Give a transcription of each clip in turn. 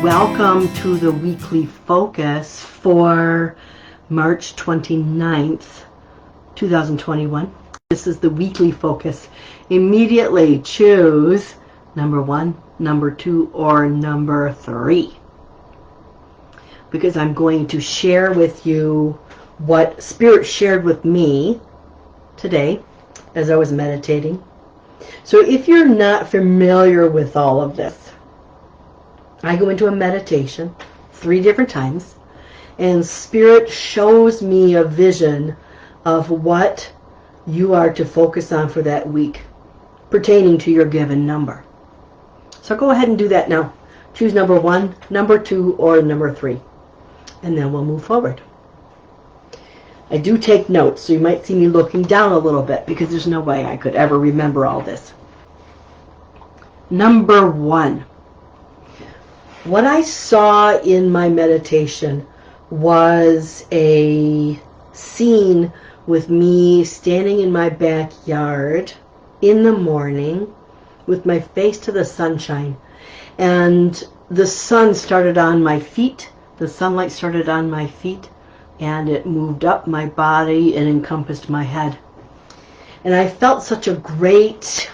Welcome to the weekly focus for March 29th, 2021. This is the weekly focus. Immediately choose number 1, number 2, or number 3. Because I'm going to share with you what Spirit shared with me today as I was meditating. So if you're not familiar with all of this, I go into a meditation 3 different times, and Spirit shows me a vision of what you are to focus on for that week pertaining to your given number. So go ahead and do that now. Choose number 1, number 2, or number 3, and then we'll move forward. I do take notes, so you might see me looking down a little bit because there's no way I could ever remember all this. Number 1. What I saw in my meditation was a scene with me standing in my backyard in the morning with my face to the sunshine. And the sun started on my feet, the sunlight started on my feet, and it moved up my body and encompassed my head. And I felt such a great...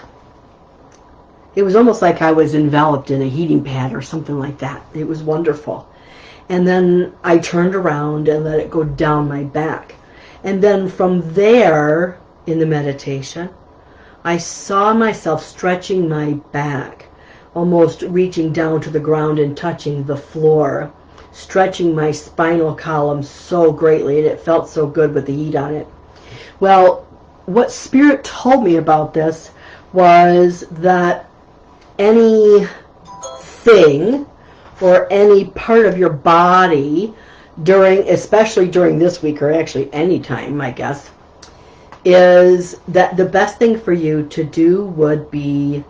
It was almost like I was enveloped in a heating pad or something like that. It was wonderful. And then I turned around and let it go down my back. And then from there, in the meditation, I saw myself stretching my back, almost reaching down to the ground and touching the floor, stretching my spinal column so greatly, and it felt so good with the heat on it. Well, what Spirit told me about this was that anything or any part of your body especially during this week, or actually any time, I guess, is that the best thing for you to do would be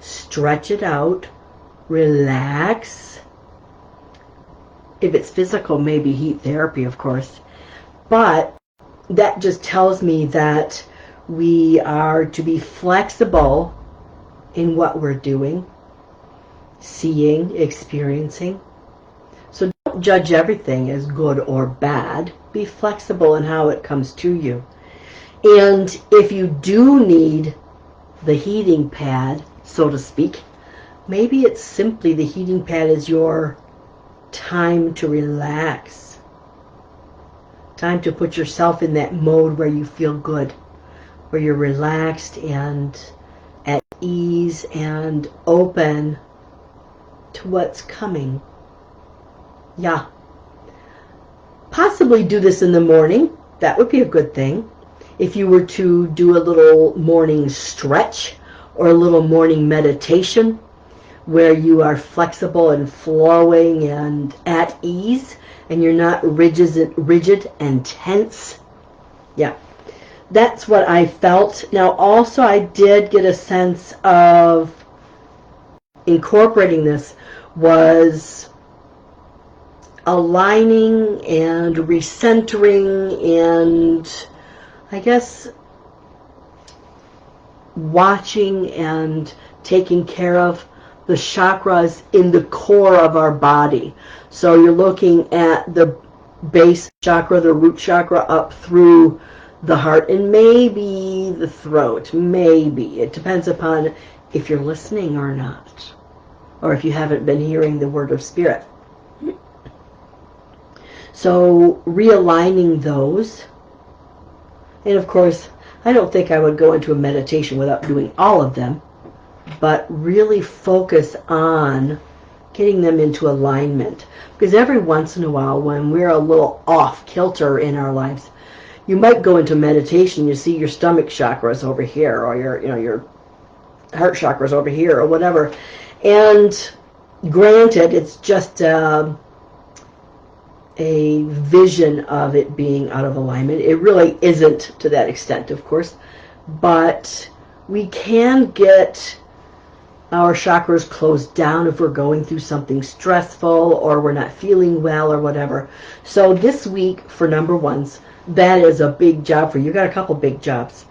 stretch it out, relax. If it's physical, maybe heat therapy, of course. But that just tells me that we are to be flexible in what we're doing, seeing, experiencing. So don't judge everything as good or bad. Be flexible in how it comes to you. And if you do need the heating pad, so to speak, maybe it's simply the heating pad is your time to relax. Time to put yourself in that mode where you feel good, where you're relaxed and at ease and open to what's coming. Yeah. Possibly do this in the morning. That would be a good thing. If you were to do a little morning stretch or a little morning meditation where you are flexible and flowing and at ease and you're not rigid and tense. Yeah. That's what I felt. Now, also, I did get a sense of incorporating this was aligning and recentering and, I guess, watching and taking care of the chakras in the core of our body. So you're looking at the base chakra, the root chakra, up through the heart and maybe the throat. Maybe. It depends upon if you're listening or not, or if you haven't been hearing the word of Spirit. So realigning those. And of course, I don't think I would go into a meditation without doing all of them, but really focus on getting them into alignment. Because every once in a while, when we're a little off kilter in our lives, you might go into meditation, you see your stomach chakras over here, or your heart chakras over here, or whatever. And granted, it's just a vision of it being out of alignment. It really isn't to that extent, of course. But we can get our chakras closed down if we're going through something stressful or we're not feeling well or whatever. So this week, for number 1s, that is a big job for you. You got a couple big jobs.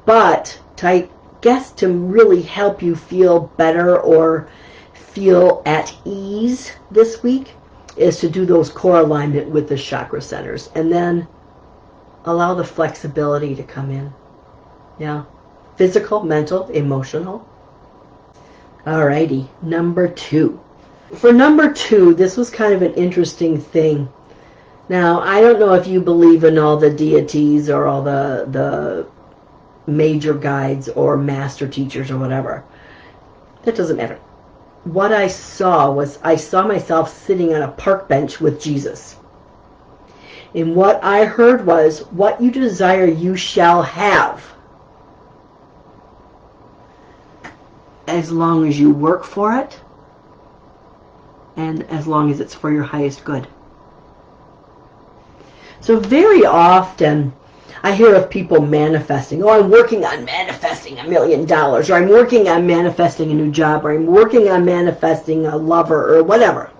But I guess to really help you feel better or feel at ease this week is to do those core alignment with the chakra centers, and then allow the flexibility to come in. Yeah. Physical, mental, emotional. Alrighty, number 2. For number 2, this was kind of an interesting thing. Now, I don't know if you believe in all the deities or all the major guides or master teachers or whatever. That doesn't matter. What I saw myself sitting on a park bench with Jesus. And what I heard was, what you desire you shall have, as long as you work for it and as long as it's for your highest good. So very often I hear of people manifesting. Oh, I'm working on manifesting $1 million, or I'm working on manifesting a new job, or I'm working on manifesting a lover, or whatever.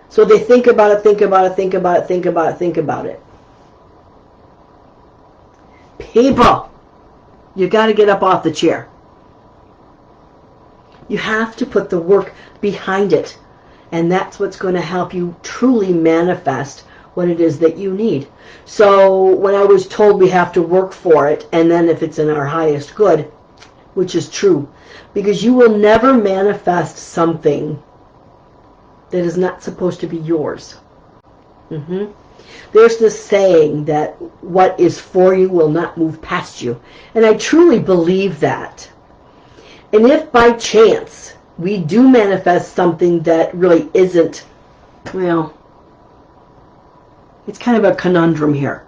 So they think about it, think about it, think about it, think about it, think about it. People, you got to get up off the chair. You have to put the work behind it. And that's what's going to help you truly manifest what it is that you need. So when I was told we have to work for it, and then if it's in our highest good, which is true, because you will never manifest something that is not supposed to be yours. There's this saying that what is for you will not move past you. And I truly believe that. And if by chance we do manifest something that really isn't, well, it's kind of a conundrum here.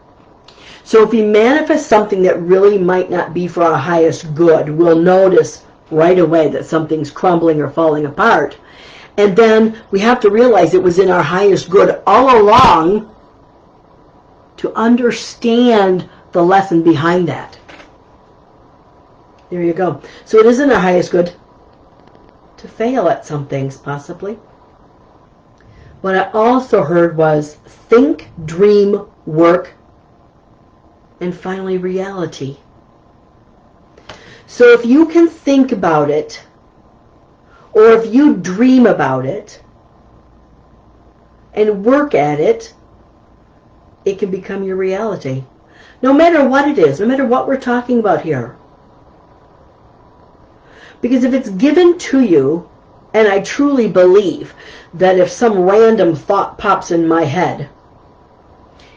So if we manifest something that really might not be for our highest good, we'll notice right away that something's crumbling or falling apart. And then we have to realize it was in our highest good all along to understand the lesson behind that. There you go. So it is in our highest good to fail at some things, possibly. What I also heard was think, dream, work, and finally reality. So if you can think about it, or if you dream about it and work at it, it can become your reality. No matter what it is, no matter what we're talking about here. Because if it's given to you, and I truly believe that if some random thought pops in my head,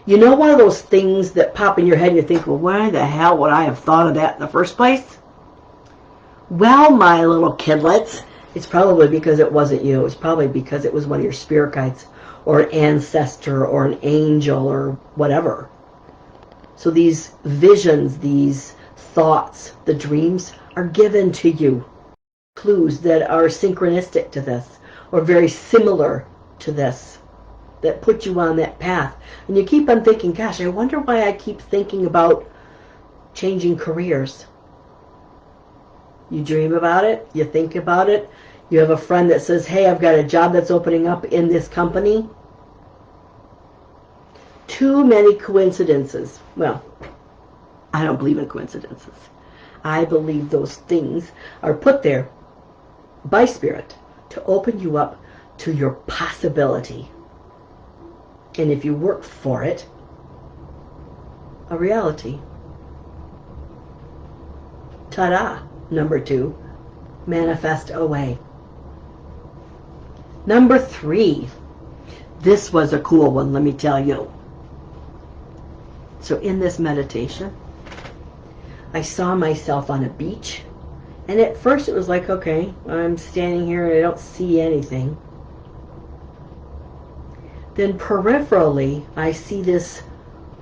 you know, one of those things that pop in your head and you think, well, why the hell would I have thought of that in the first place? Well, my little kidlets, it's probably because it wasn't you. It's probably because it was one of your spirit guides or an ancestor or an angel or whatever. So these visions, these thoughts, the dreams are given to you. Clues that are synchronistic to this or very similar to this that put you on that path. And you keep on thinking, gosh, I wonder why I keep thinking about changing careers. You dream about it, you think about it, you have a friend that says, hey, I've got a job that's opening up in this company. Too many coincidences. Well, I don't believe in coincidences. I believe those things are put there by Spirit to open you up to your possibility. And if you work for it, a reality. Ta-da! Number 2, manifest away. Number 3, this was a cool one, let me tell you. So in this meditation, I saw myself on a beach. And at first it was like, okay, I'm standing here and I don't see anything. Then peripherally, I see this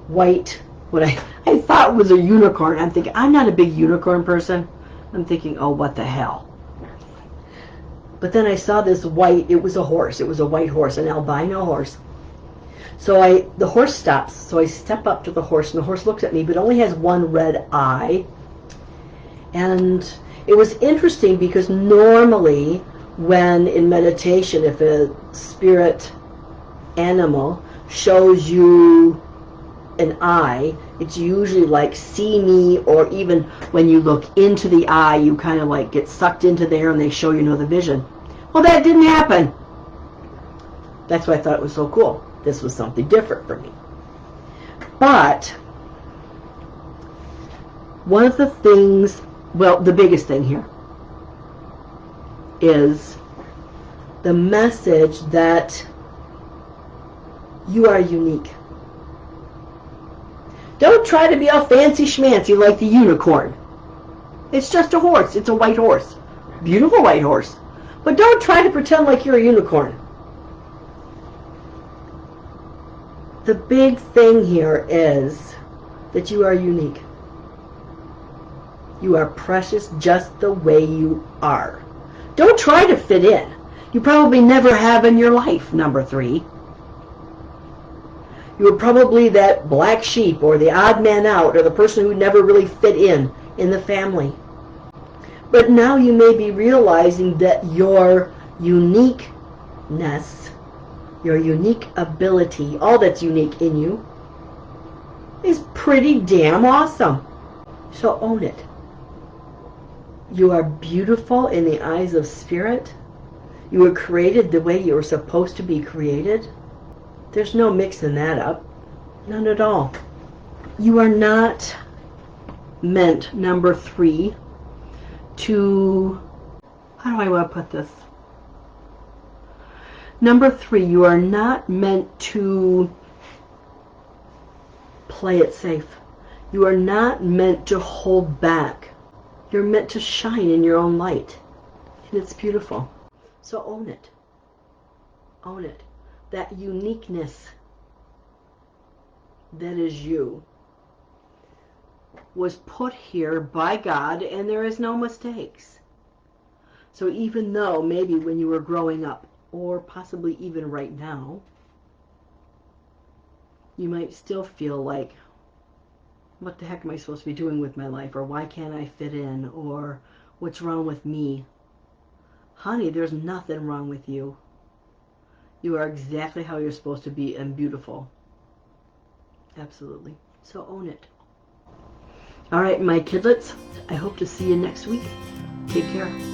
white, what I thought was a unicorn. I'm thinking, I'm not a big unicorn person. I'm thinking, oh, what the hell. But then I saw this white, it was a horse. It was a white horse, an albino horse. So the horse stops. So I step up to the horse and the horse looks at me, but only has one red eye. And it was interesting because normally when in meditation, if a spirit animal shows you an eye, it's usually like see me, or even when you look into the eye, you kind of like get sucked into there and they show you the vision. Well, that didn't happen. That's why I thought it was so cool. This was something different for me. But one of the things, well, the biggest thing here is the message that you are unique. Don't try to be all fancy schmancy like the unicorn. It's just a horse. It's a white horse. Beautiful white horse. But don't try to pretend like you're a unicorn. The big thing here is that you are unique. You are precious just the way you are. Don't try to fit in. You probably never have in your life, number 3. You were probably that black sheep or the odd man out or the person who never really fit in the family. But now you may be realizing that your uniqueness, your unique ability, all that's unique in you, is pretty damn awesome. So own it. You are beautiful in the eyes of spirit. You were created the way you were supposed to be created. There's no mixing that up. None at all. You are not meant, number 3, to, how do I want to put this? Number 3, you are not meant to play it safe. You are not meant to hold back. You're meant to shine in your own light. And it's beautiful. So own it. Own it. That uniqueness that is you was put here by God, and there is no mistakes. So even though maybe when you were growing up, or possibly even right now, you might still feel like, what the heck am I supposed to be doing with my life? Or why can't I fit in? Or what's wrong with me? Honey, there's nothing wrong with you. You are exactly how you're supposed to be and beautiful. Absolutely. So own it. All right, my kidlets, I hope to see you next week. Take care.